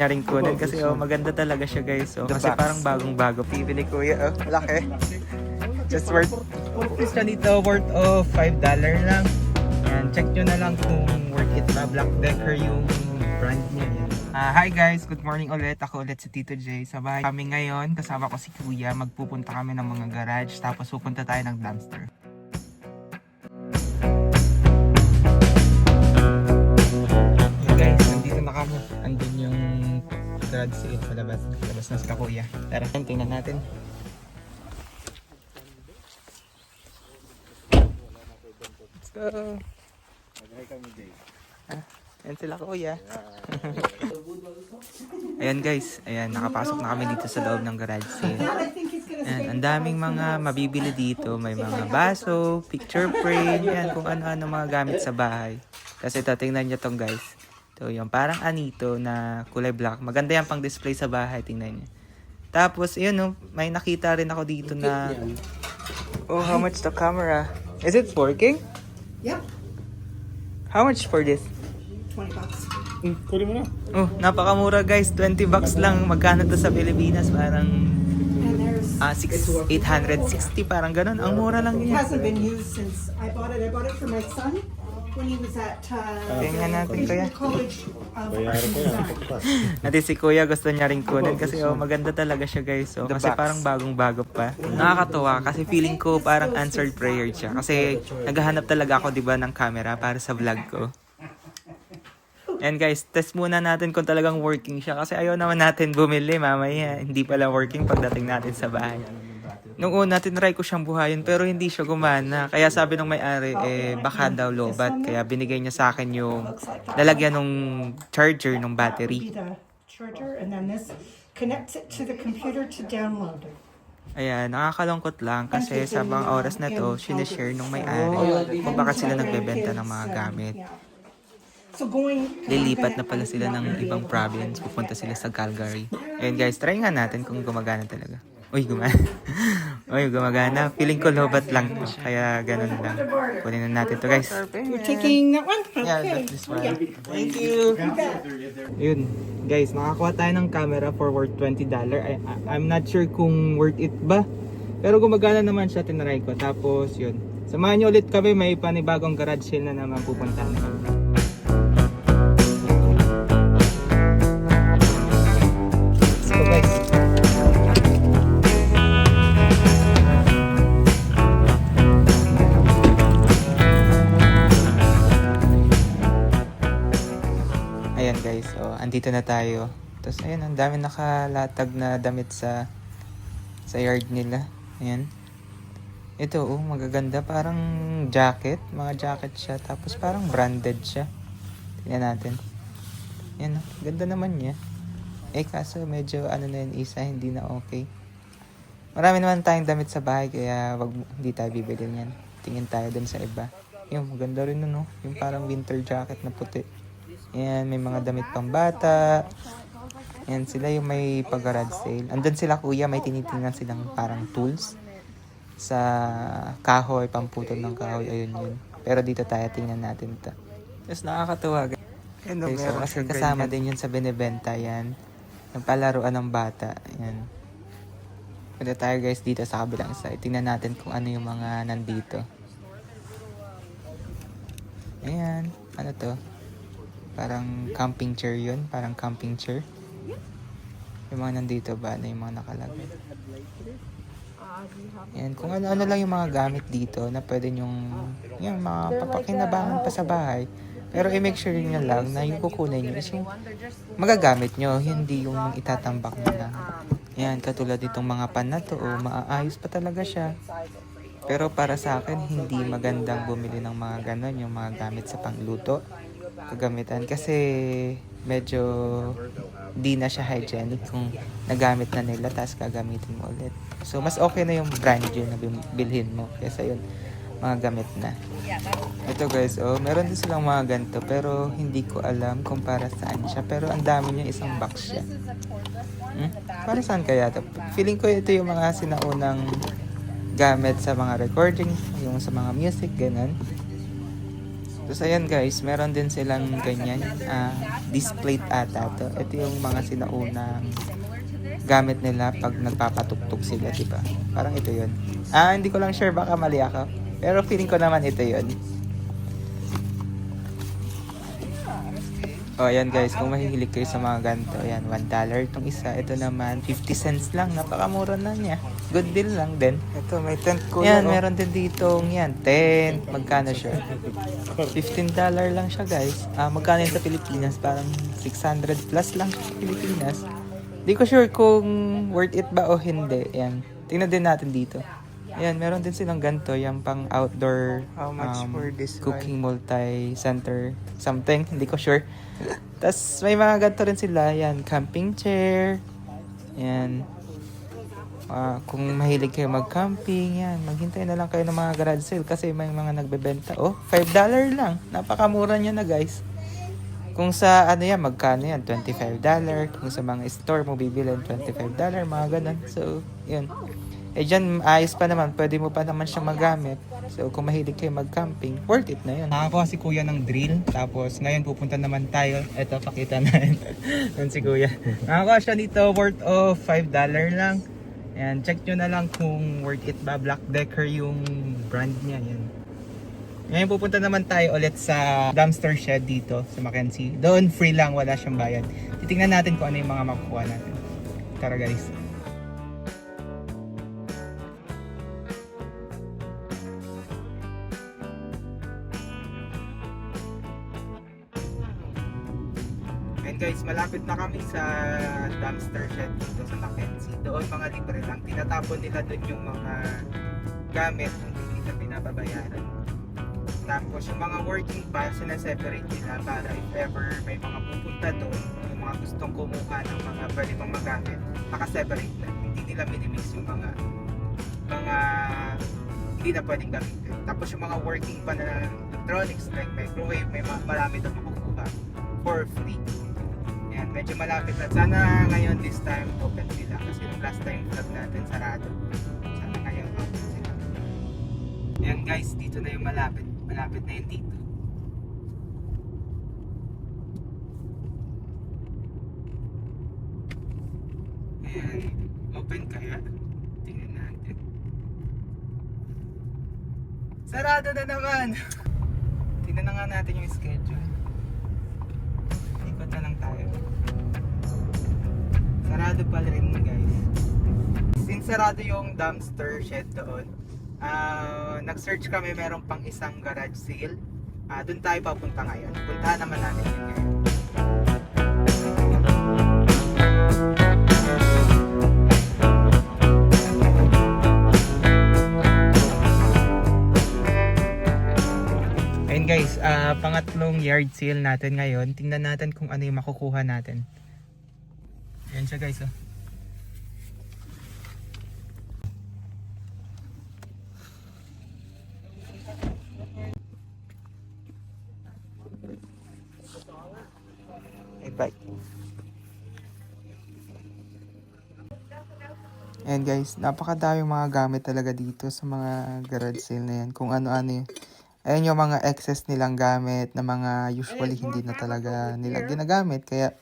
Nyaring kunin kasi maganda talaga siya guys. Kasi parang bagong-bago. Bibili kuya, laki. Just worth, siya dito worth of $5 lang. Yan, check nyo na lang kung worth it ba. Black Decker yung brand niya. Hi guys, good morning ulit. Ako ulit si Tito J. Sa bahay kami ngayon, kasama ko si kuya. Magpupunta kami ng mga garage, tapos pupunta tayo ng dumpster. Hey guys, nandito na kami. Andun yung garage sale sa labas. Labas na sila kuya. Tara, tingnan natin. Let's go! Ayan sila kuya. Ayan guys, ayan, nakapasok na kami dito sa loob ng garage sale. Ayan, ang daming mga mabibili dito. May mga baso, picture frame, yan, kung ano-ano mga gamit sa bahay. Kasi ito, tingnan nyo tong guys. Ito yung parang anito na kulay black. Maganda yan pang display sa bahay, tingnan nyo. Tapos, yun no, may nakita rin ako dito na... Oh, how much the camera? Is it working? Yep, How much for this? $20. Kunin mo na. Oh, napakamura guys. $20 lang. Magkano to sa Pilipinas? Parang And there's 860, parang ganun. Ang mura lang it yun. hasn't been used since I bought it. I bought it for my son when he was at Tingnan natin kuya. college of Bayaran ko yan. Ati si kuya gusto niya rin kunin kasi maganda talaga siya guys. Kasi parang bagong-bago pa. Nakakatuwa kasi feeling ko parang answered prayer siya. Kasi naghahanap talaga ako 'di ba ng camera para sa vlog ko. And guys, test muna natin kung talagang working siya kasi ayaw naman natin bumili mamaya. Hindi pala working pagdating natin sa bahay. Nung una, tinry ko siyang buhayin pero hindi siya gumana. Kaya sabi ng may-ari, baka daw lobat. Kaya binigay niya sa akin yung lalagyan ng charger ng battery. the charger, and then this connects it to the computer to download it. Ayan, nakakalungkot lang kasi sa mga oras na to, sinishare nung may-ari kung bakit sila nagbebenta ng mga gamit. So going Lilipat na pala sila ng ibang province, pupunta sila sa Calgary. Ayun guys, try nga natin kung gumagana talaga. Uy, gumana. Uy, gumagana. Feeling ko lobat lang. Kaya ganun lang. Kunin na natin to guys. You're taking that one? Yeah, Okay. this one. Thank you. Yun, guys, nakakuha tayo ng camera for worth $20. I'm not sure kung worth it ba. Pero gumagana naman siya, tinry ko. Tapos yun. Samahan niyo ulit kami, may panibagong garage sale na naman pupuntahan kami. Let's go guys. Ayan guys, so andito na tayo. Tapos ayan, ang dami nakalatag na damit sa yard nila. Ayan. Ito, magaganda. Parang jacket. Mga jacket siya. Tapos parang branded siya. Tingnan natin. Ayan, ganda naman niya. Kaso medyo na yun isa, hindi na okay. Marami naman tayong damit sa bahay, kaya hindi tayo bibili niyan. Tingin tayo dun sa iba. Yung maganda rin no? Yung parang winter jacket na puti. Ayan, may mga damit pang bata. Ayan, sila yung may pag-garage sale. Andun sila kuya, may tinitingnan silang parang tools sa kahoy, pamputol ng kahoy, ayun yun. Pero dito tayo, tingnan natin ito. Tapos nakakatuwa. Okay, so, kasi kasama din yun sa binibenta, yan. Yung palaruan ng bata, yan. Punta tayo guys dito sa kabilang side. Tingnan natin kung ano yung mga nandito. Ayan, ano to? Parang camping chair yun. Parang camping chair. Yung mga nandito ba? Ano yung mga nakalagay? Yan. Kung ano-ano lang yung mga gamit dito na pwede yung mga papakinabangan pa sa bahay. Pero i-make sure nyo lang na yung kukunin nyo is yung magagamit nyo. Hindi yung itatambak nyo lang. Yan. Katulad itong mga pan na to. Maaayos pa talaga siya. Pero para sa akin, hindi magandang bumili ng mga ganon. Yung mga gamit sa pangluto. Kagamitan kasi medyo di na siya hygienic kung nagamit na nila tapos gagamitin mo ulit. So mas okay na yung brand yun na bilhin mo kaysa yun mga gamit na. Ito guys, meron din silang mga ganito pero hindi ko alam kung para saan siya, pero ang dami niya, isang box siya. Para saan kaya to? Feeling ko ito yung mga sinaunang gamit sa mga recording, yung sa mga music, ganun. Tapos ayan guys, meron din silang ganyan. Display ata to. Ito yung mga sinaunang gamit nila pag nagpapatuktok sila, diba? Parang ito yun. Hindi ko lang sure, baka mali ako. Pero feeling ko naman ito yun. O ayan guys, kung mahihilig kayo sa mga ganito, ayan, $1 itong isa. Ito naman, 50 cents lang. Napakamura na niya. Good deal lang din. Ito, may tent ko Yan, meron din dito yan, tent. Magkano siya? $15 lang siya guys. Magkano yun sa Pilipinas? Parang 600 plus lang siya sa Pilipinas. Di ko sure kung worth it ba o hindi. Yan. Tingnan din natin dito. Yan, meron din silang ganito. Yung pang outdoor How much for this cooking multi-center something. Hindi ko sure. Tapos may mga ganito rin sila. Yan, camping chair. Yan. Kung mahilig kayo mag-camping, yan, maghintay na lang kayo ng mga garage sale kasi may mga nagbebenta. Oh, $5 lang. Napakamura niya na guys. Kung sa ano yan, magkano yan? $25. Kung sa mga store mo bibilin, $25, mga ganun. So, yun. Eh dyan, ayos pa naman. Pwede mo pa naman siyang magamit. So, kung mahilig kayo mag-camping, worth it na yun. Nakakuha si kuya ng drill. Tapos, ngayon pupunta naman tayo. Eto, pakita na yun. Yan si kuya. Nakakuha siya dito worth of $5 lang. Ayan, check nyo na lang kung worth it ba. Black Decker yung brand niya. Yan. Ngayon pupunta naman tayo ulit sa dumpster shed dito sa Mackenzie. Doon free lang, wala siyang bayad. Titingnan natin kung ano yung mga makukuha natin. Tara guys. And guys, malapit na kami sa dumpster shed dito sa Mackenzie. Doon mga libre lang. Tinatapon nila doon yung mga gamit hindi nila pinababayaran. Tapos yung mga working pa, sinaseparate nila para if ever may mga pupunta doon, yung mga gustong kumuha ng mga pwede mong magamit, nakaseparate na. Hindi nila minimix yung mga hindi na pwedeng gamitin. Tapos yung mga working pa na electronics like microwave, may marami doon makukuha for free. Yan, medyo malapit na. Sana ngayon this time open sila kasi yung last time vlog natin sarado. Sana ngayon open sila. Yan guys, dito na yung malapit. Malapit na yun dito. Ayan, open kaya? Tingnan natin. Sarado na naman! Tingnan na nga natin yung schedule. Ikot na lang tayo. Sarado pala rin guys. Since sarado yung dumpster shed doon, nag-search kami, meron pang isang garage sale. Doon tayo papunta ngayon. Puntahan naman natin yun ngayon. Ayun guys, pangatlong yard sale natin ngayon. Tingnan natin kung ano yung makukuha natin. Ayan siya guys. Bye. Ayan guys, napakadami mga gamit talaga dito sa mga garage sale na yan. Kung ano-ano yun. Ayan yung mga excess nilang gamit na mga usually hindi na talaga nila ginagamit. Kaya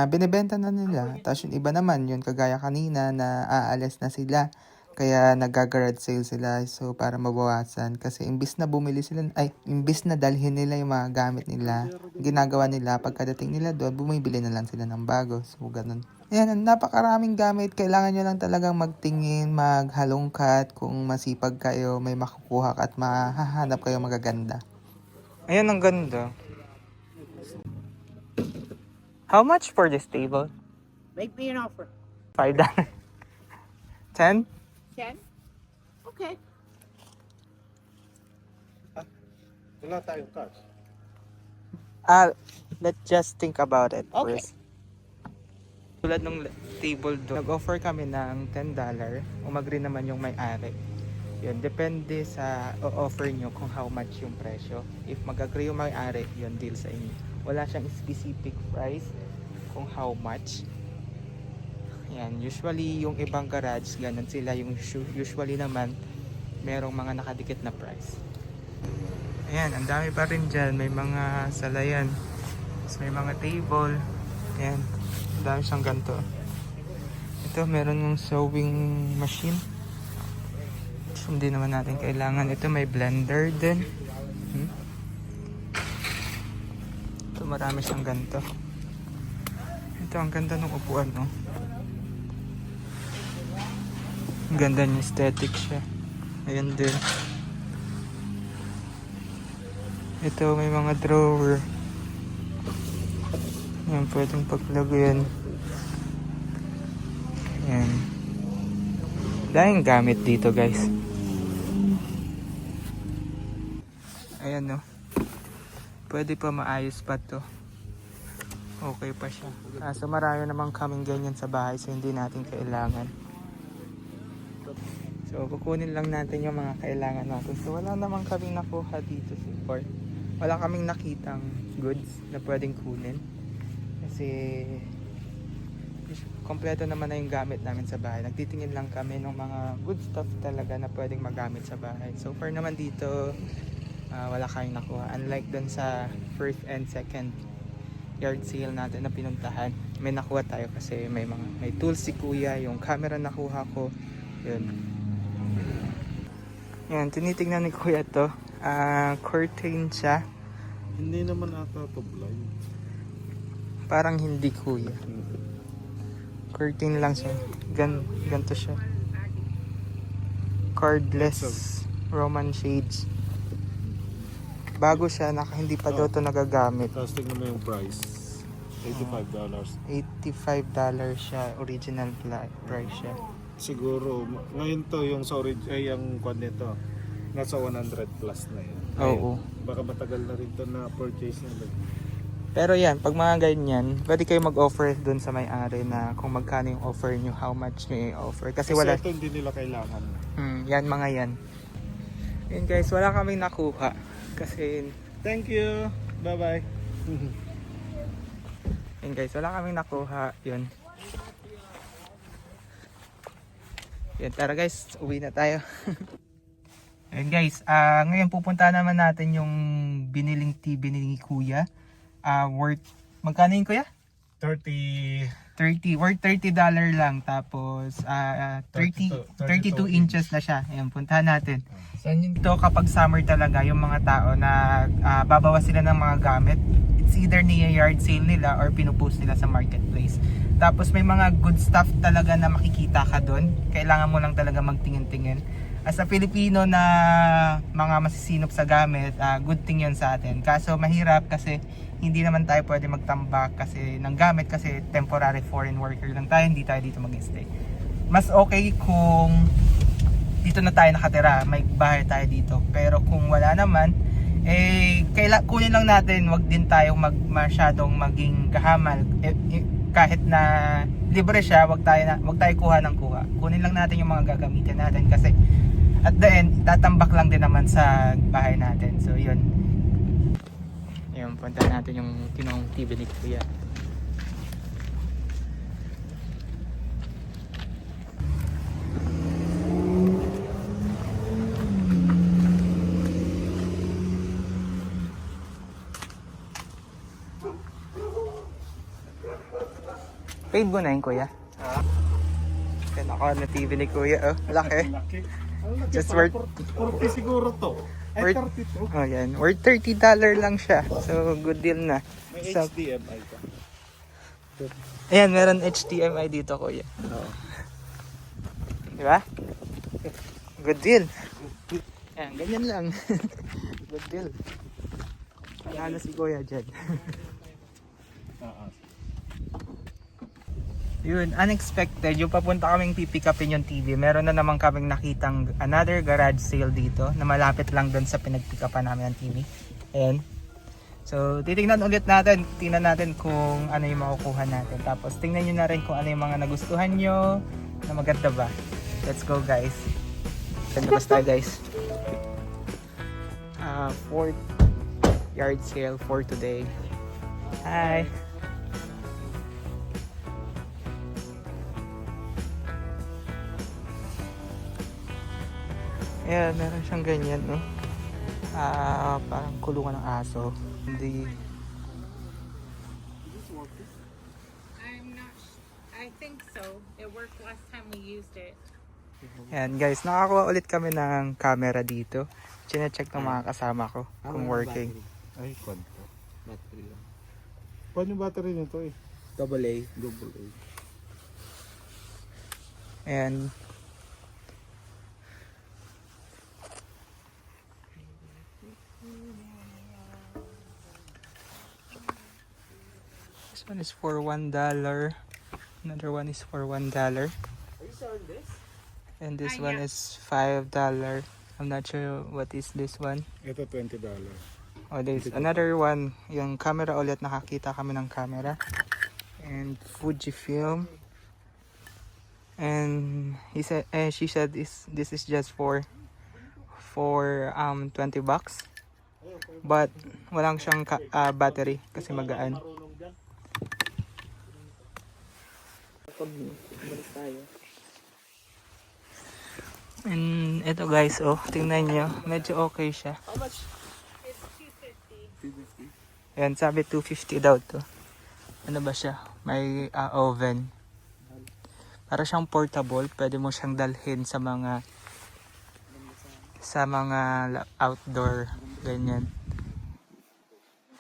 binibenta na nila. Tapos yung iba naman, yun kagaya kanina na aalis na sila. Kaya nag-garage sale sila so para mabawasan. Kasi imbis na bumili sila, imbis na dalhin nila yung mga gamit nila, ginagawa nila pagkadating nila doon, bumibili na lang sila ng bago. So ganun. Ayan, napakaraming gamit. Kailangan nyo lang talagang magtingin, maghalongkat. Kung masipag kayo, may makukuha at mahahanap kayo magaganda. Ayan, ang ganda. How much for this table? Make me an offer. $5. 10? 10? Okay. Wala tayong cash. Let's just think about it Okay. first. Tulad ng table doon, nag-offer kami ng $10. Umagri naman yung may-ari. Yun, depende sa offer nyo kung how much yung presyo. If mag-agree yung may-ari, yun deal sa inyo. Wala siyang specific price kung how much. Yan, usually yung ibang garage, ganun sila. Yung usually naman, merong mga nakadikit na price. Ayan, ang dami pa rin dyan. May mga salayan. Tapos may mga table. Ayan, ang dami siyang ganito. Ito, meron yung sewing machine. Hindi naman natin kailangan. Ito, may blender din. Ito, marami siyang ganito. Ito, ang ganda ng upuan, no? Ang ganda niya, aesthetic siya. Ayan din. Ito, may mga drawer. Ayan, pwedeng paglagyan. Ayan. Daming gamit dito, guys. Ayan, no? Pwede pa maayos pa to. Okay pa siya. So marami namang kaming ganyan sa bahay, so hindi natin kailangan. So kukunin lang natin yung mga kailangan natin. So wala namang kaming nakuha dito so far. Wala kaming nakitang goods na pwedeng kunin. Kasi kompleto naman na yung gamit namin sa bahay. Nagtitingin lang kami ng mga good stuff talaga na pwedeng magamit sa bahay. So far naman dito, wala kaming nakuha. Unlike dun sa first and second yard sale natin na pinuntahan, may nakuha tayo kasi may tools si kuya, yung camera nakuha ko. Yun. Yan, tinitingnan ni kuya to. Curtain siya. Hindi naman ata to blind. Parang hindi kuya. Curtain lang siya. Ganto siya. Cordless Roman shades. Bago siya, hindi pa daw to nagagamit. Tapos tingnan mo yung price. $85. $85 siya, original price siya. Siguro, ngayon to yung yung kwan nito. Nasa 100 plus na yun. Oo. Baka matagal na rin to na purchase nila. Pero yan, pag mga ganyan, pwede kayo mag-offer dun sa may-ari na kung magkano yung offer nyo, how much nyo i-offer. Kasi wala... ito hindi nila kailangan. Yan, mga yan. Yan guys, wala kaming nakuha. Kasi... Thank you! Bye-bye! Yan guys, wala kaming nakuha. Yun. Yan, tara guys, uwi na tayo. Yan guys, ngayon pupunta naman natin yung biniling TV ni Kuya. Worth, magkano yun Kuya? 30 worth $30 lang. Tapos 32 inches na siya. Ayan, puntahan natin. Saan yun to kapag summer talaga, yung mga tao na babawas sila ng mga gamit. It's either niya yard sale nila or pinupost nila sa marketplace. Tapos may mga good stuff talaga na makikita ka doon. Kailangan mo lang talaga magtingin-tingin. As a Filipino na mga masisinop sa gamit, good thing yun sa atin. Kaso mahirap kasi hindi naman tayo pwede magtambak kasi ng gamit kasi temporary foreign worker lang tayo, hindi tayo dito mag-stay. Mas okay kung dito na tayo nakatira, may bahay tayo dito. Pero kung wala naman, kunin lang natin, wag din tayo masyadong maging kahamal. Kahit na libre siya, wag tayo kuha ng kuha. Kunin lang natin yung mga gagamitin natin kasi at the end, tatambak lang din naman sa bahay natin. So yun. Ayun, punta natin yung kinuhang TV ni Kuya. Paid mo na yun, Kuya? Yan ako na TV ni Kuya. Oh, laki. Laki. Just worth 40 siguro to. Ay, worth 32. Oh, yan. Worth $30 lang siya. So, good deal na. May So, HDMI ka. ayan, meron HDMI dito, Kuya. Oo. Di ba? Good deal. Ayan, ganyan lang. Good deal. Panalo si Kuya dyan. Yun, unexpected. Yung papunta kaming pipick upin yung TV. Meron na naman kaming nakitang another garage sale dito na malapit lang doon sa pinagpick upan namin ng TV. Ayan. So, titingnan ulit natin. Tingnan natin kung ano yung makukuha natin. Tapos, tingnan nyo na rin kung ano yung mga nagustuhan nyo na maganda ba. Let's go guys. Labas tayo guys. Fourth yard sale for today. Hi! Ayan, meron siyang ganyan, no? Parang kulungan ng aso. Hindi. I'm not. I think so. It worked last time we used it. Yan guys, nakakuha ulit kami ng camera dito. Chine-check ng mga kasama ko kung working. Ay, kwento. Battery lang. Paano yung battery nito eh? Double A. Double A. And this one is for $1. Another one is for $1. Are you selling this? And this Ah, one yeah. is $5. I'm not sure what is this one. Ito $20. Oh, there's another one. Yung camera ulit, nakakita kami ng camera. And Fujifilm. And she said this is just for $20. But walang siyang battery kasi magaan. And ito guys, oh, tingnan nyo, medyo okay siya. It's $2.50. Ayan, sabi 250 daw to. Ano ba siya? May oven. Para siyang portable, pwede mo siyang dalhin sa mga outdoor ganyan.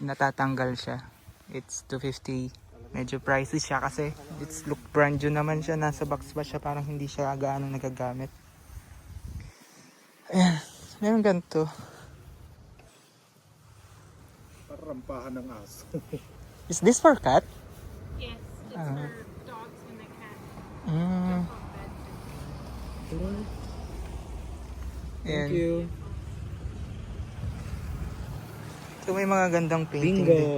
Natatanggal siya. It's 250. Medyo pricey siya kasi it's look brand new naman siya. Nasa box pa siya, parang hindi siya gaano nagagamit. Ayan, meron ganito. Para rampahan ng aso. Is this for cat? Yes, it's Ah. for dogs and the cat. Mm. Thank you. So may mga gandang painting din.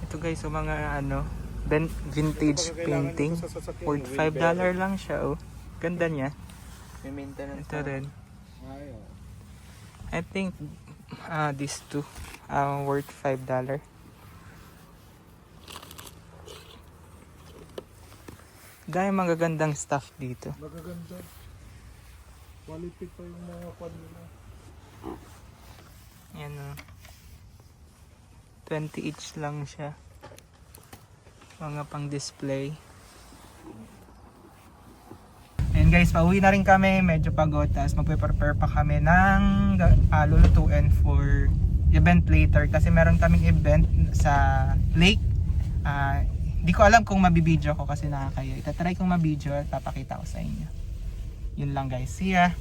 Ito guys, so mga vintage painting. Worth $5 lang siya, oh. Ganda niya. May maintenance Ito rin. I think these two worth $5. Dahil magagandang stuff dito. Magaganda. Quality pa yung mga kwan nila. Yan, oh. 20 each lang siya. Mga pang display. Ayan guys, pauwi na rin kami. Medyo pagod. Tapos magpe-prepare pa kami ng lulutuin for event later. Kasi meron kaming event sa lake. Hindi ko alam kung mabibideo ko kasi nakakaya. Itatry kong mabideo at papakita ko sa inyo. Yun lang guys. See ya!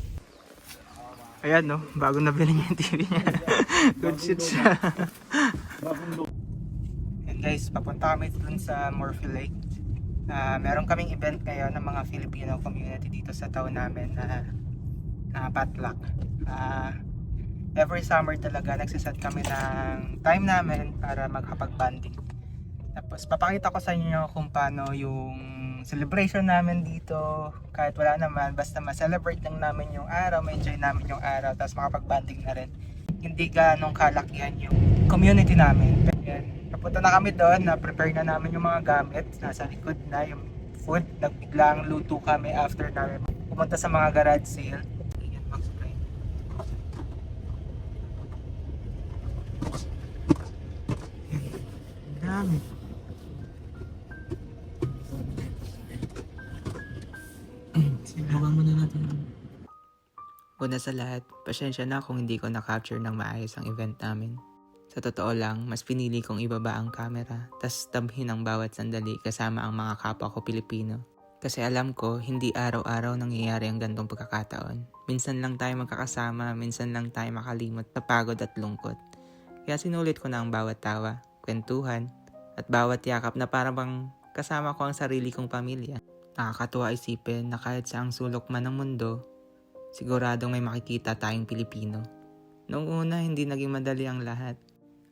Ayan no, bago nabili niya yung TV niya. Good shit siya. And guys, papunta kami dun sa Morphe Lake. Meron kaming event ngayon ng mga Filipino community dito sa town namin na potluck. Every summer talaga nagsiset kami ng time namin para maghapag-banding. Tapos papakita ko sa inyo kung paano yung celebration namin dito. Kahit wala naman, basta ma-celebrate lang namin yung araw, ma-enjoy namin yung araw, tapos makapag-banding na rin. Hindi ganong kalakihan yung community namin. Ayan. Napunta na kami doon, na-prepare na namin yung mga gamit. Nasa likod na yung food. Nagbiglang luto kami after namin pumunta sa mga garage sale. Ayan, mag-spray. Ayan. Dami. Sigawan muna natin. Una sa lahat, pasensya na kung hindi ko na-capture ng maayos ang event namin. Sa totoo lang, mas pinili kong ibaba ang camera, tas tabhin ang bawat sandali kasama ang mga kapwa ko Pilipino. Kasi alam ko, hindi araw-araw nangyayari ang gantong pagkakataon. Minsan lang tayo magkakasama, minsan lang tayo makalimot sa pagod at lungkot. Kaya sinulit ko na ang bawat tawa, kwentuhan, at bawat yakap na para bang kasama ko ang sarili kong pamilya. Nakakatuwa isipin na kahit saang sulok man ng mundo, siguradong may makikita tayong Pilipino. Noong una, hindi naging madali ang lahat.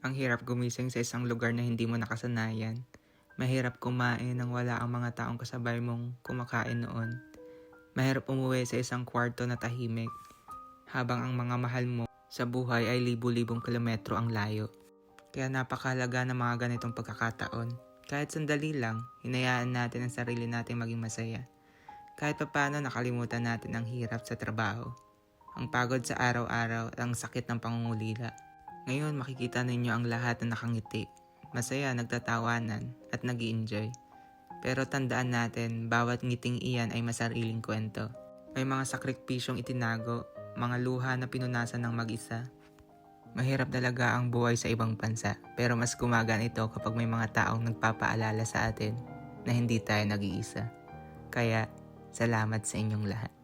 Ang hirap gumising sa isang lugar na hindi mo nakasanayan. Mahirap kumain nang wala ang mga taong kasabay mong kumakain noon. Mahirap umuwi sa isang kwarto na tahimik, habang ang mga mahal mo sa buhay ay libu-libong kilometro ang layo. Kaya napakahalaga ng mga ganitong pagkakataon. Kahit sandali lang, hinayaan natin ang sarili natin maging masaya. Kahit paano nakalimutan natin ang hirap sa trabaho, ang pagod sa araw-araw at ang sakit ng pangungulila. Ngayon makikita ninyo ang lahat na nakangiti, masaya, nagtatawanan at nag-i-enjoy. Pero tandaan natin, bawat ngiting iyan ay masariling kwento. May mga sakripisyong itinago, mga luha na pinunasan ng mag-isa. Mahirap talaga ang buhay sa ibang bansa, pero mas gumagaan ito kapag may mga taong nagpapaalala sa atin na hindi tayo nag-iisa. Kaya, salamat sa inyong lahat.